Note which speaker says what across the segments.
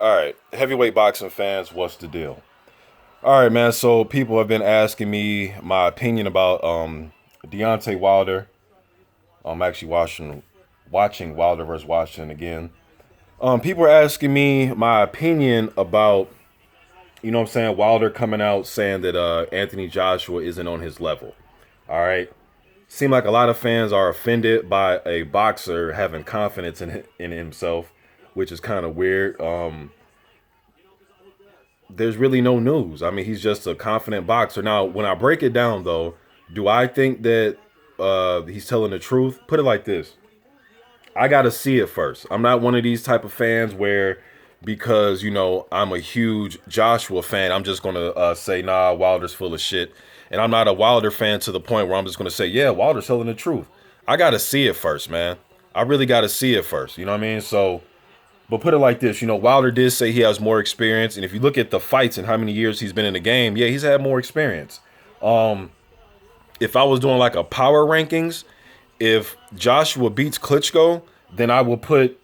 Speaker 1: All right, heavyweight boxing fans, what's the deal? All right, man. So people have been asking me my opinion about Deontay Wilder. I'm actually watching Wilder versus Washington again. People are asking me my opinion about what I'm saying, Wilder coming out saying that Anthony Joshua isn't on his level. All right. Seem like a lot of fans are offended by a boxer having confidence in himself, which is kind of weird. There's really no news. I mean, he's just a confident boxer. Now, when I break it down, though, do I think that he's telling the truth? Put it like this: I got to see it first. I'm not one of these type of fans where, because I'm a huge Joshua fan, I'm just gonna say, nah, Wilder's full of shit. And I'm not a Wilder fan to the point where I'm just gonna say, yeah, Wilder's telling the truth. I got to see it first, man. I really got to see it first. You know what I mean? So. But put it like this, Wilder did say he has more experience, and if you look at the fights and how many years he's been in the game, yeah, he's had more experience. If I was doing like a power rankings, if Joshua beats Klitschko, then I will put,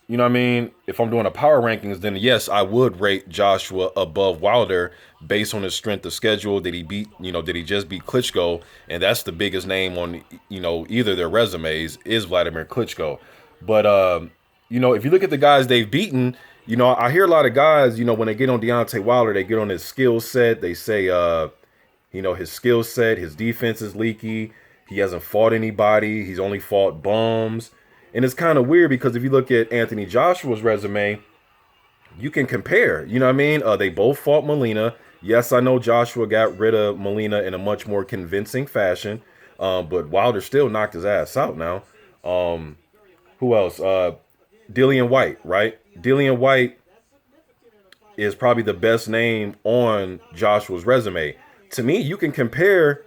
Speaker 1: if I'm doing a power rankings, then yes, I would rate Joshua above Wilder based on his strength of schedule. Did he beat, did he just beat Klitschko? And that's the biggest name on, either their resumes is Vladimir Klitschko. But if you look at the guys they've beaten, I hear a lot of guys, when they get on Deontay Wilder, they get on his skill set. They say, his skill set, his defense is leaky. He hasn't fought anybody. He's only fought bums. And it's kind of weird because if you look at Anthony Joshua's resume, you can compare. You know what I mean? They both fought Molina. Yes, I know Joshua got rid of Molina in a much more convincing fashion, but Wilder still knocked his ass out now. Who else? Dillian White, right? Dillian White is probably the best name on Joshua's resume. To me, you can compare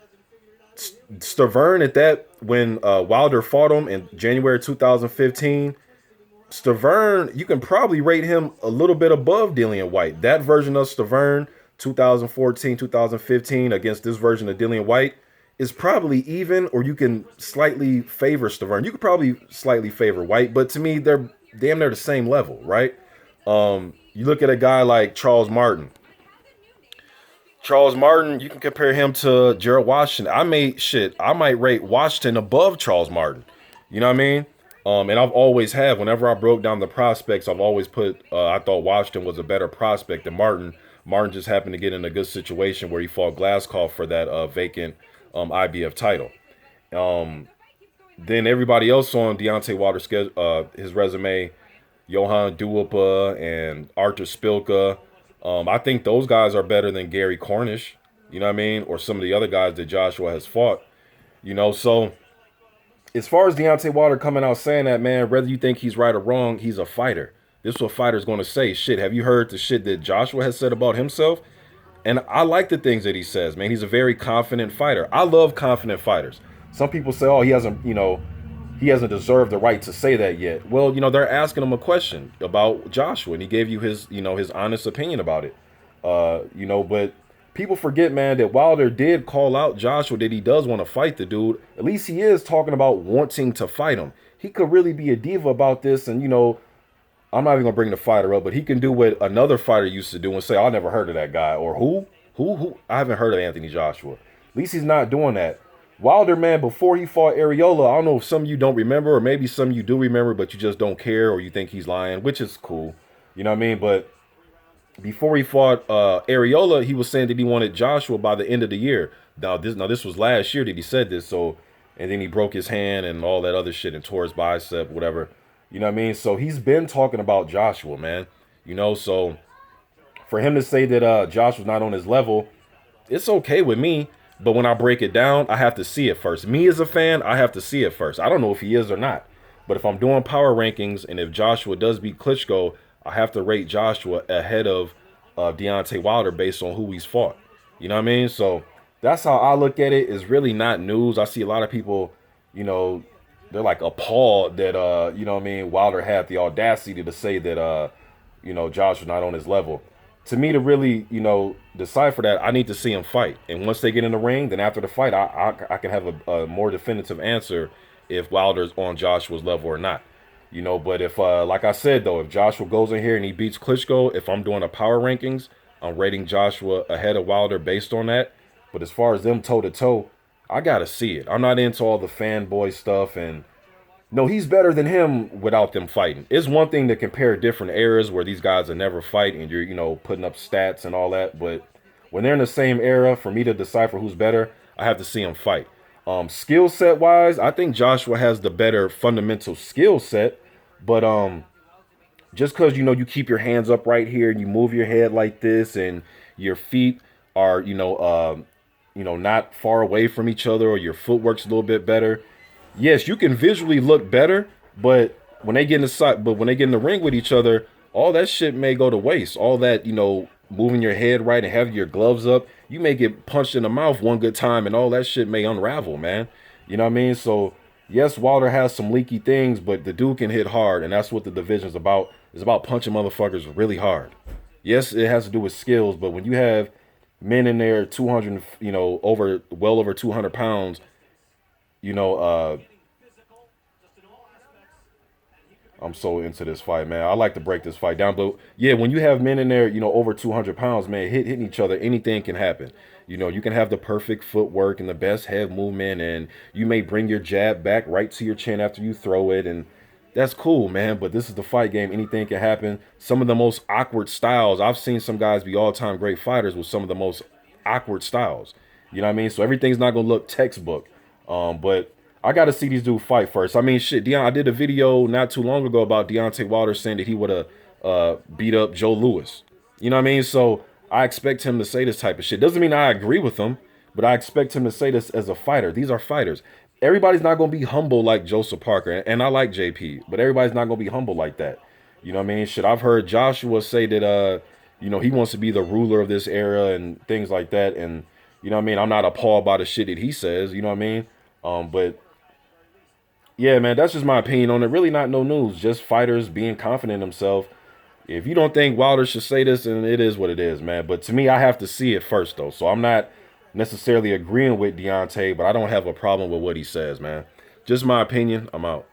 Speaker 1: Stavern at that when Wilder fought him in January 2015. Stavern, you can probably rate him a little bit above Dillian White. That version of Stavern, 2014, 2015, against this version of Dillian White is probably even, or you can slightly favor Stavern. You could probably slightly favor White, but to me, they're damn near the same level, right? You look at a guy like Charles Martin. Charles Martin, you can compare him to Gerald Washington. I might rate Washington above Charles Martin. You know what I mean? And I've always have. Whenever I broke down the prospects, I've always put. I thought Washington was a better prospect than Martin. Martin just happened to get in a good situation where he fought Glasscoff for that vacant IBF title. Then everybody else on Deontay Wilder's his resume, Johan Duhaupas and Arthur Spilka. I think those guys are better than Gary Cornish, you know what I mean? Or some of the other guys that Joshua has fought, So as far as Deontay Wilder coming out saying that, man, whether you think he's right or wrong, he's a fighter. This is what a fighter's going to say. Shit, have you heard the shit that Joshua has said about himself? And I like the things that he says, man. He's a very confident fighter. I love confident fighters. Some people say, oh, he hasn't deserved the right to say that yet. Well, they're asking him a question about Joshua, and he gave you his honest opinion about it. But people forget, man, that Wilder did call out Joshua that he does want to fight the dude. At least he is talking about wanting to fight him. He could really be a diva about this, and I'm not even gonna bring the fighter up, but he can do what another fighter used to do and say, "I never heard of that guy," or who? I haven't heard of Anthony Joshua. At least he's not doing that. Wilder, man, before he fought Areola, I don't know if some of you don't remember, or maybe some of you do remember, but you just don't care, or you think he's lying, which is cool. You know what I mean? But before he fought Areola, he was saying that he wanted Joshua by the end of the year. This was last year that he said this. So, and then he broke his hand and all that other shit and tore his bicep, whatever. You know what I mean? So he's been talking about Joshua, man. So for him to say that Joshua's not on his level, it's okay with me. But when I break it down, I have to see it first. Me as a fan, I have to see it first. I don't know if he is or not. But if I'm doing power rankings and if Joshua does beat Klitschko, I have to rate Joshua ahead of Deontay Wilder based on who he's fought. You know what I mean? So that's how I look at it. It's really not news. I see a lot of people, they're like appalled that, Wilder had the audacity to say that, Josh was not on his level. To me, to really, decipher that, I need to see him fight. And once they get in the ring, then after the fight, I can have a more definitive answer if Wilder's on Joshua's level or not. You know, but if like I said though, if Joshua goes in here and he beats Klitschko, if I'm doing a power rankings, I'm rating Joshua ahead of Wilder based on that. But as far as them toe to toe, I gotta see it. I'm not into all the fanboy stuff, and no, he's better than him without them fighting. It's one thing to compare different eras where these guys are never fight and you're, putting up stats and all that. But when they're in the same era, for me to decipher who's better, I have to see them fight. Skill set wise, I think Joshua has the better fundamental skill set. But just because you keep your hands up right here and you move your head like this and your feet are not far away from each other, or your footwork's a little bit better, yes, you can visually look better, but when they get in the ring with each other, all that shit may go to waste. All that, moving your head right and having your gloves up, you may get punched in the mouth one good time and all that shit may unravel, man. You know what I mean? So yes, Wilder has some leaky things, but the dude can hit hard, and that's what the division's about. It's about punching motherfuckers really hard. Yes, it has to do with skills, but when you have men in there 200, well over 200 pounds, you know, I'm so into this fight, man. I like to break this fight down, but yeah, when you have men in there, over 200 pounds, man, hitting each other, anything can happen. You can have the perfect footwork and the best head movement, and you may bring your jab back right to your chin after you throw it, and that's cool, man. But this is the fight game. Anything can happen. Some of the most awkward styles. I've seen some guys be all-time great fighters with some of the most awkward styles. You know what I mean? So everything's not gonna look textbook. But I got to see these dudes fight first. I mean, shit, I did a video not too long ago about Deontay Wilder saying that he would have beat up Joe Louis. You know what I mean? So I expect him to say this type of shit. Doesn't mean I agree with him, but I expect him to say this as a fighter. These are fighters. Everybody's not going to be humble like Joseph Parker. And I like JP, but everybody's not going to be humble like that. You know what I mean? Shit, I've heard Joshua say that, he wants to be the ruler of this era and things like that. And, you know what I mean? I'm not appalled by the shit that he says. You know what I mean? But yeah, man, that's just my opinion on it. Really not no news. Just fighters being confident in themselves. If you don't think Wilder should say this, then it is what it is, man. But to me, I have to see it first, though. So I'm not necessarily agreeing with Deontay, but I don't have a problem with what he says, man. Just my opinion. I'm out.